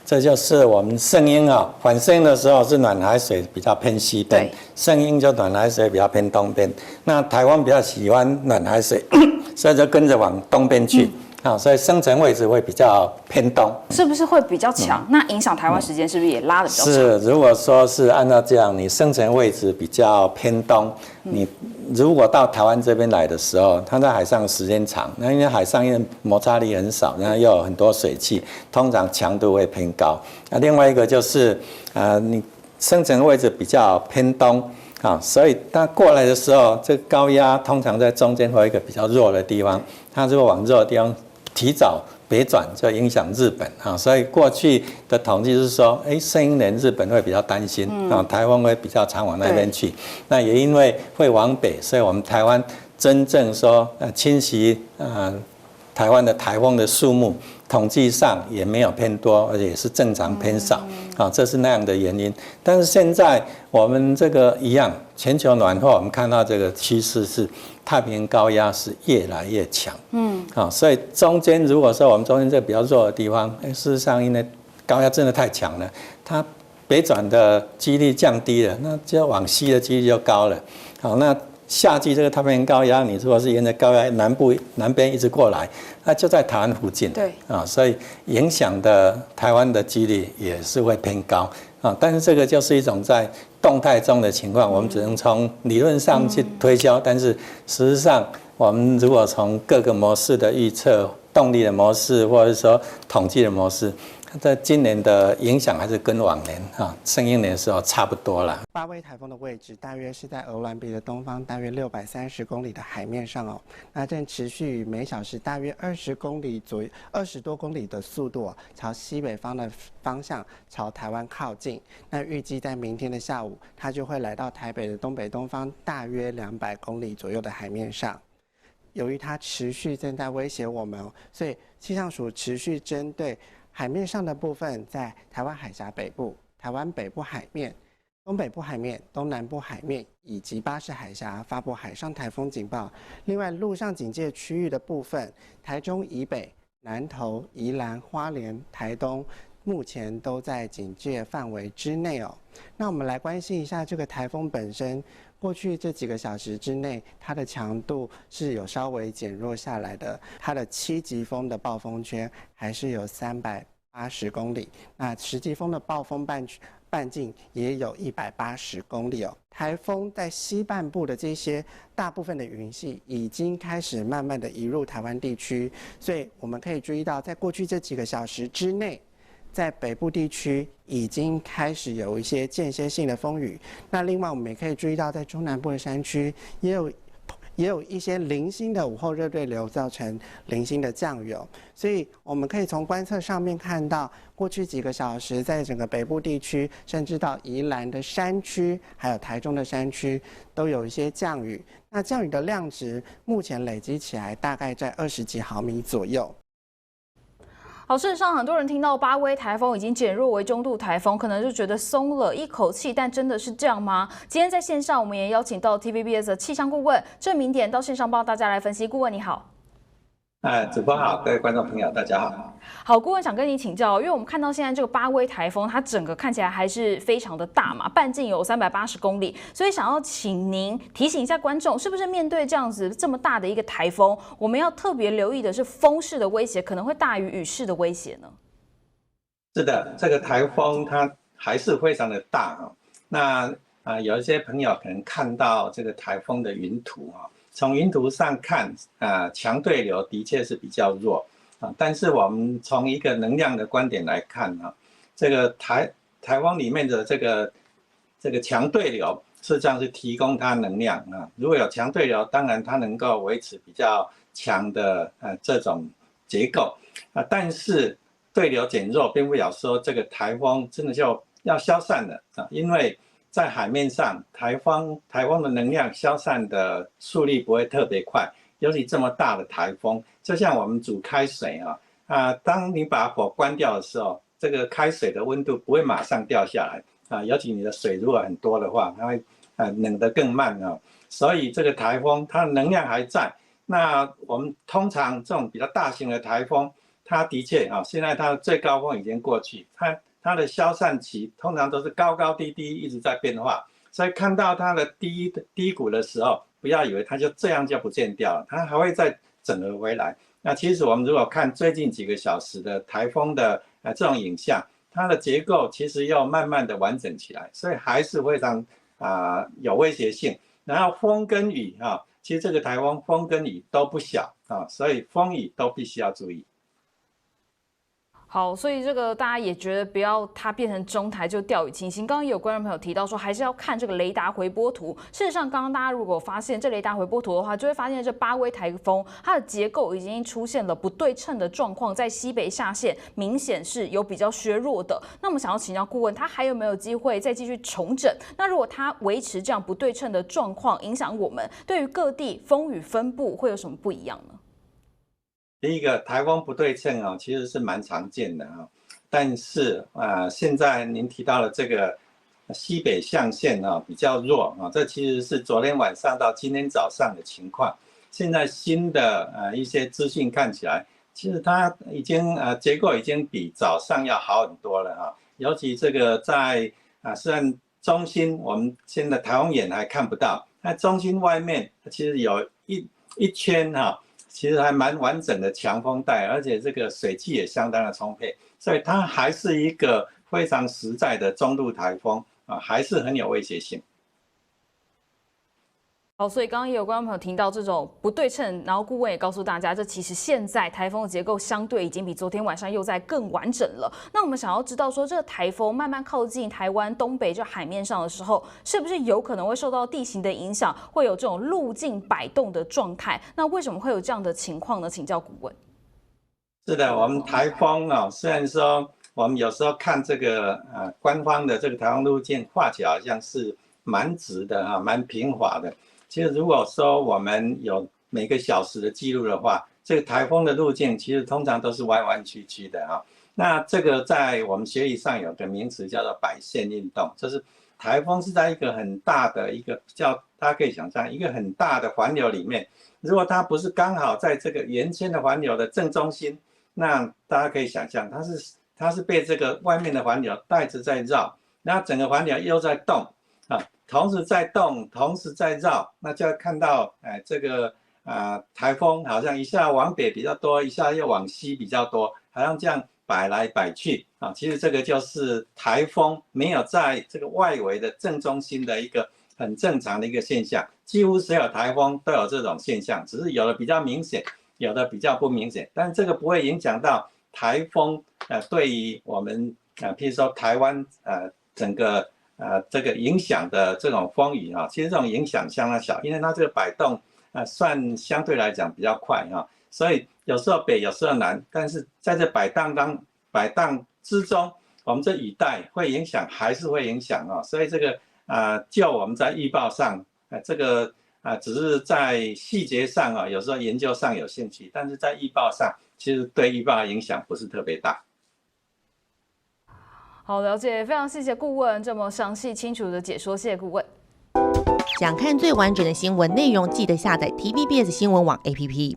这就是我们圣婴啊，反圣婴的时候是暖海水比较偏西边，圣婴就暖海水比较偏东边。那台湾比较喜欢暖海水，所以就跟着往东边去。所以生成位置会比较偏东，是不是会比较强？那影响台湾时间是不是也拉得比较长？是，如果说是按照这样，你生成位置比较偏东，你如果到台湾这边来的时候，它在海上时间长，那因为海上因为摩擦力很少，然后又有很多水汽，通常强度会偏高。那另外一个就是你生成位置比较偏东。所以它过来的时候，这个高压通常在中间会有一个比较弱的地方，它如果往弱的地方提早北转，就影响日本所以过去的统计是说，圣婴年日本会比较担心台湾会比较常往那边去。那也因为会往北，所以我们台湾真正说侵袭台湾的台风的数目，统计上也没有偏多，而且也是正常偏少这是那样的原因。但是现在我们这个一样，全球暖化，我们看到这个趋势是太平洋高压是越来越强，所以中间如果说我们中间这个比较弱的地方，事实上因为高压真的太强了，它北转的几率降低了，那就往西的几率就高了。那夏季这个太平洋高压，你如果是沿着高压南边一直过来，那就在台湾附近，对所以影响的台湾的几率也是会偏高但是这个就是一种在动态中的情况，我们只能从理论上去推销，但是事实上，我们如果从各个模式的预测、动力的模式，或者说统计的模式，在今年的影响还是跟往年圣婴年的时候差不多了。巴威台风的位置大约是在鹅銮鼻的东方，大约630公里的海面上哦。那正持续以每小时大约20公里左右，20多公里的速度朝西北方的方向朝台湾靠近。那预计在明天的下午，它就会来到台北的东北东方，大约200公里左右的海面上。由于它持续正在威胁我们所以气象署持续针对海面上的部分，在台湾海峡北部、台湾北部海面、东北部海面、东南部海面以及巴士海峡发布海上台风警报。另外，陆上警戒区域的部分，台中以北、南投、宜兰、花莲、台东，目前都在警戒范围之内哦。那我们来关心一下这个台风本身。过去这几个小时之内，它的强度是有稍微减弱下来的，它的7级风的暴风圈还是有380公里，那10级风的暴风半径也有180公里哦。台风在西半部的这些大部分的云系已经开始慢慢的移入台湾地区，所以我们可以注意到，在过去这几个小时之内，在北部地区已经开始有一些间歇性的风雨。那另外我们也可以注意到，在中南部的山区也有一些零星的午后热对流造成零星的降雨所以我们可以从观测上面看到，过去几个小时在整个北部地区，甚至到宜兰的山区，还有台中的山区，都有一些降雨。那降雨的量值目前累积起来大概在20几毫米左右。好，事实上，很多人听到巴威台风已经减弱为中度台风，可能就觉得松了一口气，但真的是这样吗？今天在线上，我们也邀请到 TVBS 的气象顾问郑明典到线上帮大家来分析。顾问你好。主播好，各位观众朋友，大家好。好，顾问想跟你请教，因为我们看到现在这个巴威台风，它整个看起来还是非常的大嘛，半径有380公里，所以想要请您提醒一下观众，是不是面对这样子这么大的一个台风，我们要特别留意的是风势的威胁可能会大于雨势的威胁呢？是的，这个台风它还是非常的大那有一些朋友可能看到这个台风的云图从云图上看强对流的确是比较弱但是我们从一个能量的观点来看这个台风里面的这个强对流实际上是提供它能量如果有强对流，当然它能够维持比较强的这种结构但是对流减弱，并不表示说这个台风真的就要消散了因为在海面上，台风的能量消散的速率不会特别快，尤其这么大的台风，就像我们煮开水当你把火关掉的时候，这个开水的温度不会马上掉下来尤其你的水如果很多的话，它会冷得更慢所以这个台风它的能量还在。那我们通常这种比较大型的台风，它的确啊，现在它的最高峰已经过去，它的消散期通常都是高高低低一直在变化，所以看到它的低谷的时候，不要以为它就这样就不见掉了，它还会再整合回来。那其实我们如果看最近几个小时的台风的这种影像，它的结构其实要慢慢的完整起来，所以还是非常有威胁性。然后风跟雨其实这个台风风跟雨都不小所以风雨都必须要注意。好，所以这个大家也觉得不要它变成中台就掉以轻心。刚刚也有观众朋友提到说，还是要看这个雷达回波图。事实上，刚刚大家如果发现这雷达回波图的话，就会发现这8威台风它的结构已经出现了不对称的状况，在西北下线明显是有比较削弱的。那我们想要请教顾问，它还有没有机会再继续重整？那如果它维持这样不对称的状况，影响我们对于各地风雨分布会有什么不一样呢？第一个，台风不对称其实是蛮常见的但是现在您提到了这个西北象限比较弱这其实是昨天晚上到今天早上的情况。现在新的一些资讯看起来，其实它已经结构已经比早上要好很多了尤其这个在虽然中心我们现在台风眼还看不到，那中心外面其实有一圈其实还蛮完整的强风带，而且这个水汽也相当的充沛，所以它还是一个非常实在的中度台风还是很有威胁性。好，所以刚刚也有观众朋友提到这种不对称，然后顾问也告诉大家，这其实现在台风的结构相对已经比昨天晚上又在更完整了。那我们想要知道说，这个台风慢慢靠近台湾东北就海面上的时候，是不是有可能会受到地形的影响，会有这种路径摆动的状态？那为什么会有这样的情况呢？请教顾问。是的，我们台风虽然说我们有时候看这个官方的这个台风路径画起来好像是蛮直的蛮平滑的。其实如果说我们有每个小时的记录的话，这个台风的路径其实通常都是弯弯曲曲的那这个在我们学理上有个名词叫做摆线运动，就是台风是在一个很大的一个大家可以想象一个很大的环流里面，如果它不是刚好在这个圆圈的环流的正中心，那大家可以想象它是被这个外面的环流带着在绕，那整个环流又在动同时在动，同时在绕，那就要看到这个台风好像一下往北比较多，一下又往西比较多，好像这样摆来摆去其实这个就是台风没有在这个外围的正中心的一个很正常的一个现象。几乎所有台风都有这种现象，只是有的比较明显，有的比较不明显，但这个不会影响到台风对于我们譬如说台湾整个这个影响的这种风雨其实这种影响相当小，因为它这个摆动算相对来讲比较快所以有时候北有时候南，但是在这摆荡之中，我们这雨带会影响还是会影响所以这个就我们在预报上这个只是在细节上有时候研究上有兴趣，但是在预报上其实对预报的影响不是特别大。好，了解，非常谢谢顾问这么详细清楚的解说，谢谢顾问。想看最完整的新闻内容，记得下载 TVBS 新闻网 APP。